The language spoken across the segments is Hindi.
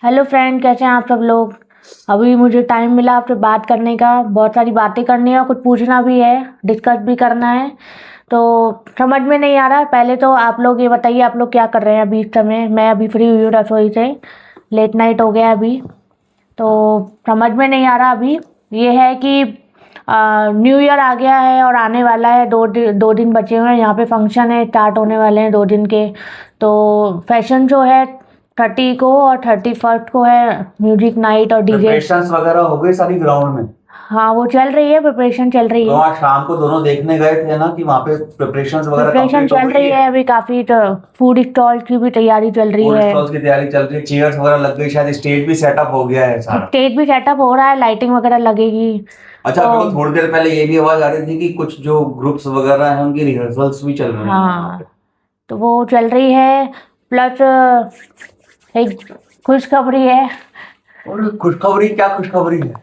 हेलो फ्रेंड, कैसे हैं आप सब लोग। अभी मुझे टाइम मिला आपसे बात करने का। बहुत सारी बातें करनी है और कुछ पूछना भी है, डिस्कस भी करना है। तो समझ में नहीं आ रहा है। पहले तो आप लोग ये बताइए, आप लोग क्या कर रहे हैं अभी इस समय। मैं अभी फ्री हुई हूँ रसोई से, लेट नाइट हो गया अभी। तो समझ में नहीं आ रहा अभी। ये है कि न्यू ईयर आ गया है और आने वाला है। दो दिन बचे हुए हैं। यहाँ पे फंक्शन है, स्टार्ट होने वाले हैं 2 दिन के। तो फैशन शो है 30 को और 31st को है म्यूजिक नाइट और डीजे। प्रिपरेशंस वगैरह हो गई सारी ग्राउंड में? हाँ, वो चल रही है, प्रिपरेशन चल रही तो है। आज शाम को दोनों देखने गए थे ना कि वहाँ पे प्रिपरेशंस वगैरह प्रिपरेशन कंप्लीट हो चल गई रही है? है अभी काफी। तो फूड स्टॉल की भी तैयारी चल रही फूड है। स्टॉल्स की तैयारी चल रही है, चेयर्स वगैरह लग गई, शायद स्टेज भी सेटअप हो गया है सारा। स्टेज भी सेटअप हो रहा है, लाइटिंग वगैरह लगेगी। अच्छा, तो मेरे को थोड़ी देर पहले ये भी आवाज आ रही थी कि कुछ जो ग्रुप्स वगैरह हैं उनकी रिहर्सल्स भी चल रही हैं वहाँ पे। हाँ, तो वो चल रही है। प्लस एक खुशखबरी है। और खुशखबरी? क्या खुशखबरी है?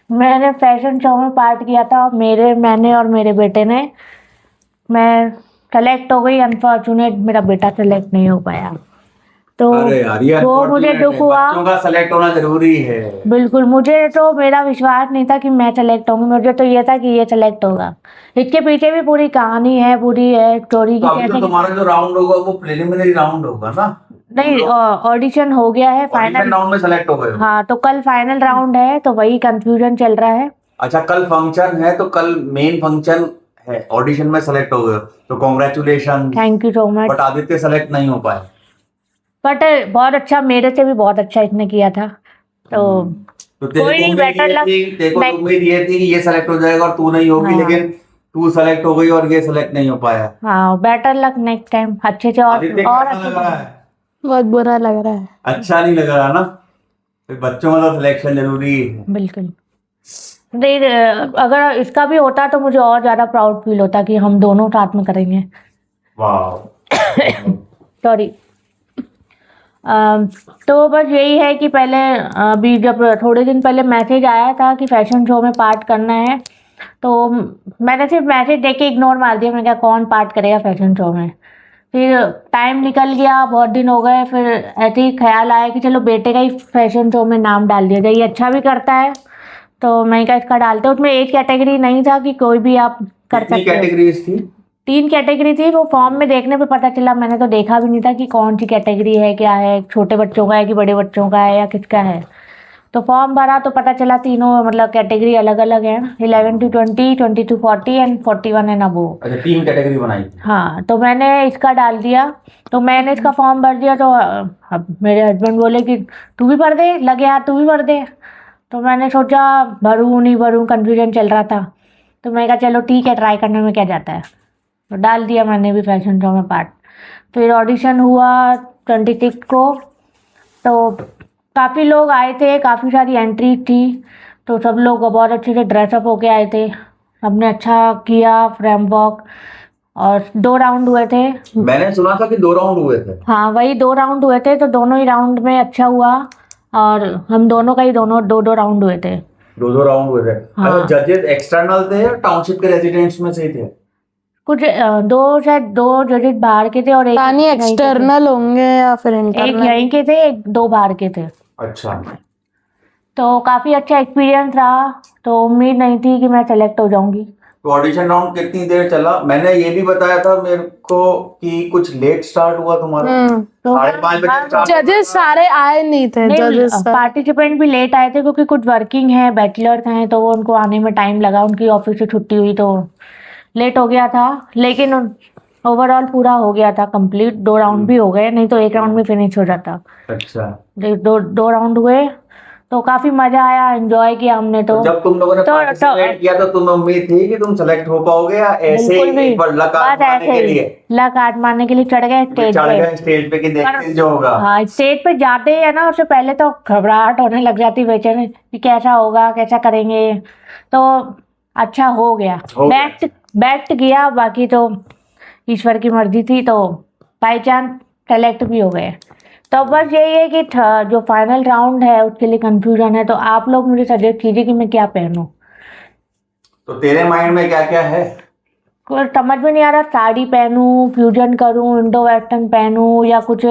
मैंने फैशन शो में पार्ट किया था, मैंने और मेरे बेटे ने। मैं सेलेक्ट हो गई। अनफॉर्चुनेट मेरा बेटा सेलेक्ट नहीं हो पाया। तो अरे यार, ये वो मुझे अनफॉर्चुनेट दुख है, हुआ। बच्चों का सेलेक्ट होना जरूरी है। बिल्कुल, मुझे तो मेरा विश्वास नहीं था कि मैं सेलेक्ट होंगी। मुझे तो ये था कि ये सेलेक्ट होगा। इसके पीछे भी पूरी कहानी है, पूरी है स्टोरी तो की अभी तो कैसे। तुम्हारा जो राउंड होगा वो प्रिलिमिनरी राउंड होगा ना? नहीं, ऑडिशन हो गया है, ऑडिशन फाइनल। राउंड में सेलेक्ट हो गए हो? हाँ, तो कल फाइनल राउंड है, तो वही कंफ्यूजन चल रहा है। अच्छा, कल फंक्शन है तो कल मेन फंक्शन है, ऑडिशन में सेलेक्ट हो गए हो, तो congratulation. Thank you so much. But Aditya select नहीं हो पाए। बट बहुत अच्छा, मेरे से भी बहुत अच्छा इसने किया था। तो तो तेरे कोई को नहीं, उम्मीद बेटर ये लक थी, तेरे को तो नेक्स्ट। उम्मीद ये थी कि ये सेलेक्ट हो जाएगा और तू नहीं होगी, हाँ। लेकिन तू सेलेक्ट हो गई और ये सेलेक्ट नहीं हो पाया। हाँ, बेटर लक नेक्स्ट टाइम अच्छे से आदित्य और कैसा अच्छे लग से। रहा है? बहुत बुरा लग रहा है। अच्छा नहीं लग रहा ना? फिर बच्चों में तो सिलेक्शन जरूरी है। बिल्कुल नहीं। अगर इसका भी होता तो मुझे और ज्यादा प्राउड फील होता कि हम दोनों साथ में करेंगे। वाह। सॉरी। तो बस यही है कि पहले अभी जब थोड़े दिन पहले मैसेज आया था कि फैशन शो में पार्ट करना है, तो मैंने सिर्फ मैसेज देख के इग्नोर मार दिया। मैं क्या, कौन पार्ट करेगा फैशन शो में। फिर टाइम निकल गया, बहुत दिन हो गए। फिर ऐसे ही ख्याल आया कि चलो बेटे का ही फैशन शो में नाम डाल दिया जाए, ये अच्छा भी करता है। तो मैं क्या, इसका डालते। उसमें एज कैटेगरी नहीं था कि कोई भी आप कर कितनी सकते हो। कैटेगरीज थी? 3 कैटेगरी थी। वो फॉर्म में देखने पे पता चला। मैंने तो देखा भी नहीं था कि कौन सी कैटेगरी है, क्या है, छोटे बच्चों का है कि बड़े बच्चों का है या किसका है। तो फॉर्म भरा तो पता चला तीनों मतलब कैटेगरी अलग अलग है। 11 to 20, 20 to 40 and 41 and above. अच्छा, 3 कैटेगरी बनाई थी। हाँ, तो मैंने इसका डाल दिया। तो मैंने इसका फॉर्म भर दिया। तो अब मेरे हस्बैंड बोले कि तू भी भर दे, लगे यार तू भी भर दे। तो मैंने सोचा भरूँ नहीं भरूँ, कन्फ्यूजन चल रहा था। तो मैं कहा चलो ठीक है, ट्राई करने में क्या जाता है। तो डाल दिया मैंने भी फैशन शो में पार्ट। फिर ऑडिशन हुआ 26 को। तो काफ़ी लोग आए थे, काफ़ी सारी एंट्री थी। तो सब लोग बहुत अच्छे से ड्रेसअप होके आए थे। सबने अच्छा किया फ्रेम वॉक। और 2 राउंड हुए थे। मैंने सुना था कि 2 राउंड हुए थे। हाँ, वही 2 राउंड हुए थे। तो दोनों ही राउंड में अच्छा हुआ। और हम दोनों का ही दोनों 2-2 राउंड हुए थे। 2 राउंड हुए थे। अच्छा, हाँ, जजेस एक्सटर्नल थे या टाउनशिप के रेजिडेंट्स में से ही थे? कुछ शायद 2 जजेस बाहर के थे और एक पानी यहीं के थे। एक्सटर्नल होंगे या फिर एक इंटरनल? यहीं के थे, 2 बाहर के थे। अच्छा। तो काफ़ी अच्छा एक्सपीरियंस रहा। तो उम्मीद नहीं थी कि मैं सेलेक्ट हो जाऊंगी। तो ऑडिशन राउंड कितनी देर चला? मैंने ये भी बताया था मेरे को कि कुछ लेट स्टार्ट हुआ तुम्हारा। तो 5:30 स्टार्ट जजेस सारे आए नहीं थे। नहीं, जजेस पार्टिसिपेंट भी लेट आए थे क्योंकि कुछ वर्किंग है, बैचलर्स हैं, तो वो उनको आने में टाइम लगा। उनकी ऑफिस से छुट्टी हुई तो लेट हो गया था। लेकिन ओवरऑल पूरा हो गया था कंप्लीट। 2 राउंड भी हो गए, नहीं तो 1 राउंड में फिनिश हो जाता। अच्छा। 2 राउंड हुए। तो काफी मजा आया, एंजॉय किया हमने। तो जब तुम लोगों ने पार्टिसिपेट किया तो तुम्हें उम्मीद थी कि तुम सेलेक्ट हो पाओगे या ऐसे बिल्कुल भी एक बार लक बस आजमाने ऐसे के ही लिए? लक आजमाने के लिए चढ़ गए स्टेज चढ़ पे। गए स्टेज पे कि देखते हैं जो होगा। हाँ, स्टेज पे जाते ही है ना, उससे पहले तो घबराहट होने लग जाती, बेचैनी कि कैसा होगा, कैसा करेंगे। तो अच्छा हो गया। हो गया। बेस्ट किया। बाकी तो ईश्वर की मर्जी थी। तो बाई चांस सेलेक्ट भी हो गए। तो बस यही है कि जो फाइनल राउंड है उसके लिए कंफ्यूजन है। तो आप लोग मुझे सजेस्ट कीजिए कि मैं क्या पहनूं। तो तेरे माइंड में क्या क्या है? कुछ समझ में नहीं आ रहा, साड़ी पहनूं, फ्यूजन करूं, इंडो वेस्टर्न पहनूं या कुछ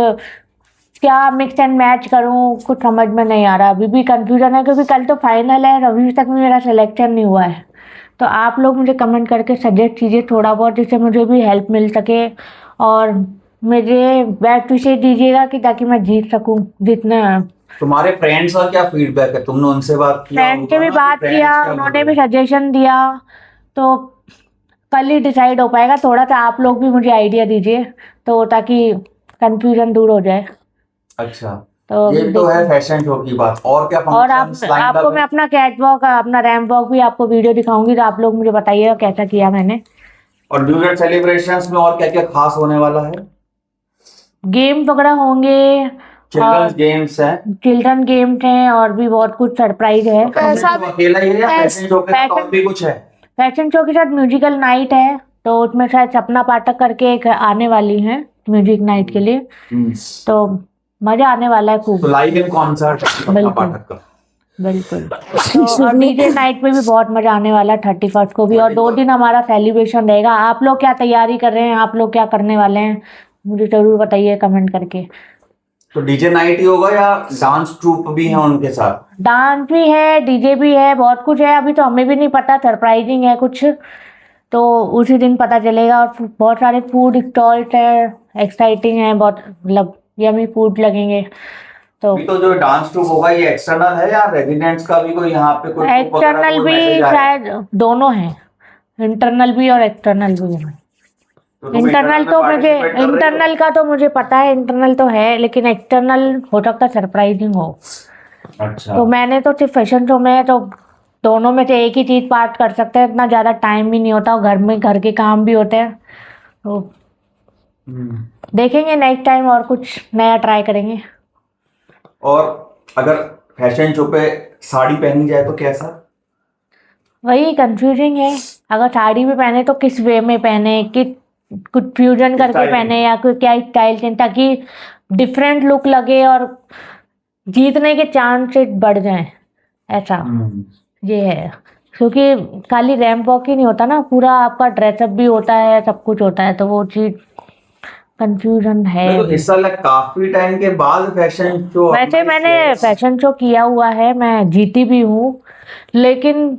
क्या मिक्स एंड मैच करूं, कुछ समझ में नहीं आ रहा। अभी भी कंफ्यूजन है क्योंकि कल तो फाइनल है, अभी तक मेरा सिलेक्शन नहीं हुआ है। तो आप लोग मुझे कमेंट करके सजेस्ट कीजिए थोड़ा बहुत, जिससे मुझे भी हेल्प मिल सके, और मुझे बेस्ट विशेष दीजिएगा कि ताकि मैं जीत सकूं। जितना तुम्हारे फ्रेंड्स का क्या फीडबैक है, तुमने उनसे बात किया फ्रेंड से होगा भी ना, बात कि friends किया, क्या बोल उन्होंने भी रहे हैं? सजेशन दिया, तो कल ही डिसाइड हो पाएगा। थोड़ा सा आप लोग भी मुझे आइडिया दीजिए तो ताकि कंफ्यूजन दूर हो जाए। अच्छा, तो ये अभी तो है देखिए, फैशन शो की बात, और क्या और आप फंक्शंस लाइंड आपको अप मैं है? अपना कैट वॉक, अपना रैम्प वॉक भी आपको वीडियो दिखाऊंगी, तो आप लोग मुझे बताइएगा कैसा किया मैंने। और न्यू ईयर सेलिब्रेशंस में और क्या क्या खास होने वाला है? गेम वगैरह होंगे, चिल्ड्रंस और गेम्स है? चिल्ड्रन गेम्स हैं, और भी बहुत कुछ सरप्राइज है। पैसा तो अकेला ही है या फैशन शो के साथ और फैशन भी कुछ है? फैशन शो के साथ म्यूजिकल नाइट है, तो उसमें शायद सपना पाठक करके एक आने वाली है म्यूजिक नाइट के लिए, तो मजा आने वाला है तो खूब। लाइव इन कॉन्सर्ट बिल्कुल पाठक का। बिल्कुल। तो और डीजे नाइट में भी बहुत मजा आने वाला है 31 को भी, और 2 दिन हमारा सेलिब्रेशन रहेगा। आप लोग क्या तैयारी कर रहे हैं, आप लोग क्या करने वाले हैं, मुझे जरूर बताइए कमेंट करके। तो डीजे नाइट ही होगा या डांस ट्रूप भी है उनके साथ? डांस भी है, डीजे भी है, बहुत कुछ है। अभी तो हमें भी नहीं पता, सरप्राइजिंग है कुछ, तो उसी दिन पता चलेगा। और बहुत सारे फूड स्टॉल्स है, एक्साइटिंग है बहुत, मतलब यमी फूड लगेंगे। तो अभी तो जो डांस ट्रूप होगा ये एक्सटर्नल है या रेजिडेंट्स का भी कोई यहाँ पे कोई ट्रूप वगैरह एक्सटर्नल कोई भी मैसेज आया? शायद दोनों हैं, इंटरनल भी और एक्सटर्नल भी है। तो तुम इंटरनल में तो मुझे, पार्टिसिपेट कर रही हो? इंटरनल का तो मुझे पता है, इंटरनल तो है, लेकिन एक्सटर्नल हो सकता है सरप्राइजिंग हो। अच्छा, तो मैंने तो सिर्फ फैशन शो में है, तो दोनों में से एक ही चीज पार्ट कर सकते हैं, इतना ज्यादा टाइम भी नहीं होता, और घर में घर के काम भी होते हैं। तो देखेंगे नेक्स्ट टाइम, और कुछ नया ट्राई करेंगे। और अगर फैशन शो पे साड़ी पहनी जाए तो कैसा? वही कंफ्यूजिंग है, अगर साड़ी में पहने तो किस वे में पहने, कि कुछ फ्यूजन करके स्टाइल पहने, या कोई क्या स्टाइल चेंज, ताकि डिफरेंट लुक लगे और जीतने के चांसेस बढ़ जाएं, ऐसा ये है। क्योंकि खाली रैंप वॉक ही नहीं होता ना, पूरा आपका ड्रेसअप भी होता है, सब कुछ होता है, तो वो चीज कंफ्यूजन है मैं तो अभी। इस साल काफी टाइम के बाद फैशन शो वैसे मैंने फैशन शो किया हुआ है, मैं जीती भी हूँ, लेकिन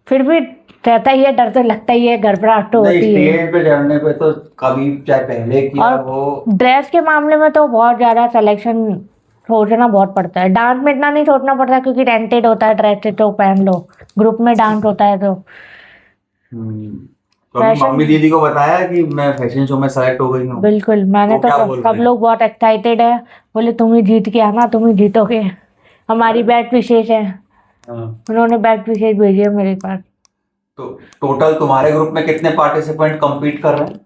फिर भी रहता ही है, डर तो लगता ही है, घबराहट तो नहीं, होती है। स्टेज पे चढ़ने पे तो कभी चाहे पहले किया और हो। ड्रेस के मामले में तो बहुत ज्यादा सिलेक्शन सोचना बहुत पड़ता है। डांस में इतना नहीं सोचना पड़ता क्योंकि रेंटेड होता है ड्रेस, तो पहन लो। ग्रुप में डांस होता है तो तो अभी फैशन, मम्मी दीदी को बताया कि मैं फैशन शो में सेलेक्ट हो गई हूँ? बिल्कुल मैंने तो तो क्या बोल सब रहे हैं? लोग बहुत एक्साइटेड है, बोले तुम ही जीत के आना, तुम ही जीतोगे, हमारी बैट विशेष है। हाँ। उन्होंने बैट विशेष भेजी है मेरे पास। तो टोटल तुम्हारे ग्रुप में कितने पार्टिसिपेंट compete कर रहे हैं?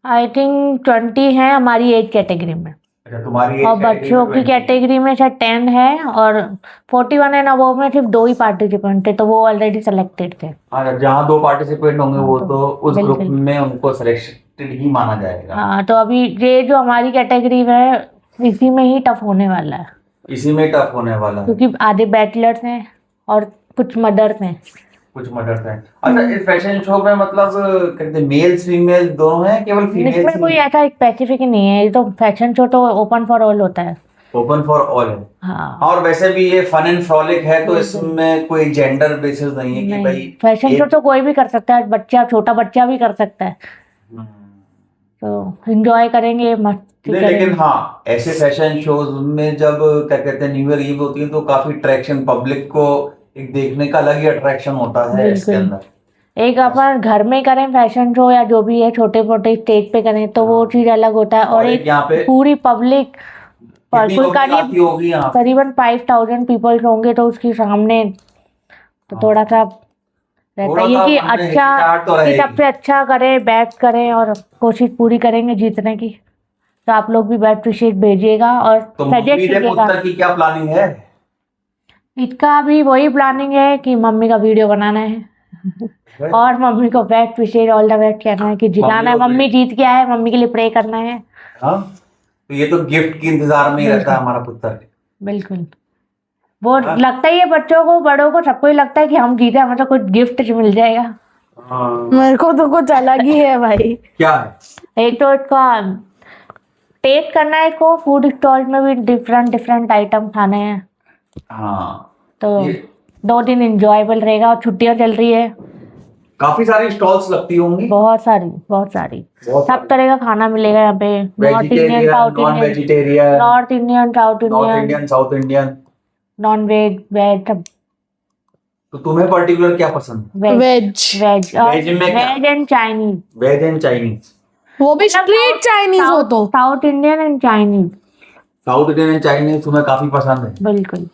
आई थिंक 20 है हमारी एज कैटेगरी में, अच्छा, तुम्हारी और एज बच्चों की कैटेगरी में शायद 10 है, और 41 एंड अबव में सिर्फ 2 ही पार्टिसिपेंट थे, तो वो ऑलरेडी सेलेक्टेड थे। हाँ, जहाँ 2 पार्टिसिपेंट होंगे हाँ, वो तो तो उस ग्रुप बिल्कुल। में उनको सिलेक्टेड ही माना जाएगा। हाँ, तो अभी ये जो हमारी कैटेगरी में है, इसी में ही टफ होने वाला है, इसी में टफ होने वाला है। क्योंकि आधे बैचलर्स हैं और कुछ मदर्स हैं। कुछ मदर हैं। अच्छा, इस फैशन शो में मतलब कहते हैं मेल्स फीमेल दोनों हैं, केवल फीमेल्स इसमें कोई ही? ऐसा स्पेसिफिक नहीं है, ये तो फैशन शो तो ओपन फॉर ऑल होता है। ओपन फॉर ऑल है। हाँ, और वैसे भी ये फन एंड फ्रॉलिक है, तो बिल्कुल। इसमें कोई जेंडर बेसिस नहीं है कि नहीं, भाई फैशन शो एक। तो कोई भी कर सकता है, बच्चा, छोटा बच्चा भी कर सकता है, तो एंजॉय करेंगे, मस्ती नहीं, लेकिन करेंगे। हाँ, ऐसे फैशन शोज में जब क्या कहते हैं न्यू ईयर ईव होती है तो काफी अट्रैक्शन, पब्लिक को एक देखने का अलग ही अट्रैक्शन होता है इसके बिल्कुल। अंदर। एक अपन घर में करें फैशन शो या जो भी है, छोटे मोटे स्टेज पे करें, तो वो चीज अलग होता है, और और एक एक यहाँ पे पूरी पब्लिक, कितनी कोई पब्लिक आती होगी यहाँ पे? करीबन 5000 पीपल्स होंगे, तो उसके सामने तो थोड़ा सा रहता थोड़ा ही है सा कि मन में अच्छा, हिचकिचाहट तो कि रहेगी। सबसे अच्छा करें, बैट करें, और कोशिश पूरी करेंगे जीतने की। तो आप लोग भी बैट विशेष भेजिएगा और तो मम्मी सजेस्ट ने कीजिएगा। पुत्र की क्या प्लानिंग है? इसका भी वही प्लानिंग है कि मम्मी का वीडियो बनाना है, और मम्मी को बैट विशेष ऑल द बेस्ट कहना है कि जिताना है, मम्मी को मम्मी जीत के आए, मम्मी के लिए प्रे करना है। हाँ, तो ये तो गिफ्ट के इंतजार में ही रहता है हमारा पुत्र। बिल्कुल, वो हाँ। लगता ही है बच्चों को, बड़ों को, सबको ही लगता है कि हम जीते, हमें तो कुछ गिफ्ट मिल जाएगा। हाँ। मेरे को तो कुछ अलग ही है भाई। क्या है? एक तो इसका टेस्ट करना है को फूड स्टॉल में भी डिफरेंट डिफरेंट आइटम खाने हैं, हाँ तो ये 2 दिन इंजॉयबल रहेगा। और छुट्टियां चल रही है, काफी सारी स्टॉल्स लगती होंगी, बहुत सारी बहुत सब सारी। तरह का खाना मिलेगा यहाँ पे। North Indian, vegetarian, south non Indian, vegetarian, north Indian, south north Indian, Indian, south Indian. Non veg, veg सब। तो तुम्हें पर्टिकुलर क्या पसंद? Veg veg. वेज वेज में क्या? Veg and Chinese. Veg and Chinese. वो भी स्ट्रीट चाइनीज हो तो। South Indian and Chinese, south Indian and Chinese तुम्हें काफी पसंद है। बिल्कुल। और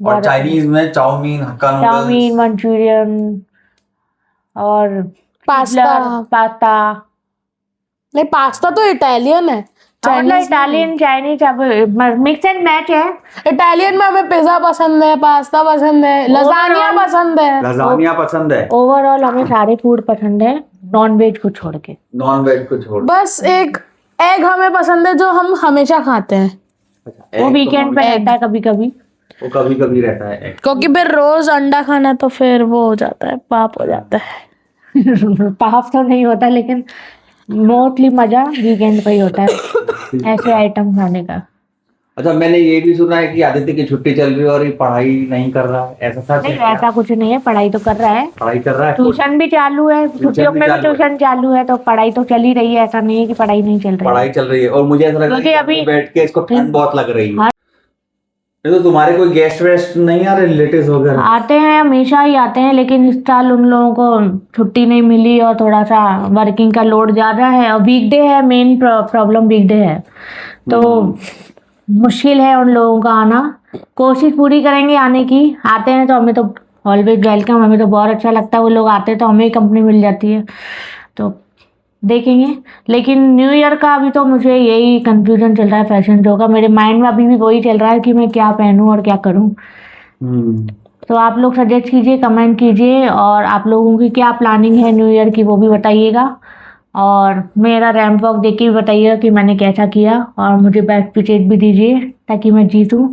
बहुत चाइनीज में chow mein, Hakka chow mein, noodles, Manchurian और पास्ता। पास्ता। नहीं, पास्ता तो इटालियन है, मतलब चाइनीज इटालियन चाइनीज अब मिक्स एंड मैच है। इटालियन में हमें पिज्जा पसंद है, पास्ता पसंद है, लजानिया Overall- पसंद है। लजानिया पसंद है, ओवरऑल हमें सारे फूड पसंद है, नॉन वेज को छोड़ के। नॉन वेज को छोड़। बस एक एग हमें पसंद है जो हम हमेशा खाते हैं, अच्छा, वो egg वीकेंड पे तो रहता है कभी कभी। वो कभी कभी रहता है egg। क्योंकि फिर रोज अंडा खाना तो फिर वो हो जाता है, पाप हो जाता है। पाप तो नहीं होता, लेकिन मोस्टली मजा वीकेंड पे ही होता है ऐसे आइटम खाने का। अच्छा, मैंने ये भी सुना है कि आदित्य की छुट्टी चल रही है और ये पढ़ाई नहीं कर रहा है, ऐसा सच नहीं, है क्या? ऐसा कुछ नहीं है, पढ़ाई तो कर रहा है। पढ़ाई कर रहा है, ट्यूशन भी चालू है, छुट्टियों भी में भी चालू है। ट्यूशन चालू है, तो पढ़ाई तो चल ही रही है। ऐसा नहीं है कि पढ़ाई नहीं चल रही है। पढ़ाई चल रही है। और मुझे ऐसा लग रहा है क्योंकि कि अभी अभी बैठ के इसको ठंड बहुत लग रही है। हाँ। नहीं तो तुम्हारे कोई गेस्ट वेस्ट नहीं आ रहे, रिलेटिव्स वगैरह? आते हैं, हमेशा ही आते हैं, लेकिन इस साल उन लोगों को छुट्टी नहीं मिली और थोड़ा सा वर्किंग का लोड ज़्यादा है और वीकडे है। मेन प्रॉब्लम वीकडे है, तो मुश्किल है उन लोगों का आना। कोशिश पूरी करेंगे आने की। आते हैं तो हमें तो ऑलवेज वेलकम, हमें तो बहुत अच्छा लगता है। वो लोग आते हैं तो हमें कंपनी मिल जाती है, तो देखेंगे। लेकिन न्यू ईयर का अभी तो मुझे यही कंफ्यूजन चल रहा है फैशन शो का। मेरे माइंड में अभी भी वही चल रहा है कि मैं क्या पहनूं और क्या करूं। तो आप लोग सजेस्ट कीजिए, कमेंट कीजिए, और आप लोगों की क्या प्लानिंग है न्यू ईयर की वो भी बताइएगा। और मेरा रैंप वॉक देख के भी बताइएगा कि मैंने कैसा किया, और मुझे बेस्ट पिचेज भी दीजिए ताकि मैं जीतूं।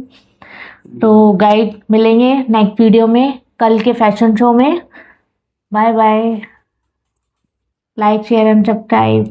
तो गाइड, मिलेंगे नेक्स्ट वीडियो में कल के फैशन शो में। Bye bye. Like, share and subscribe.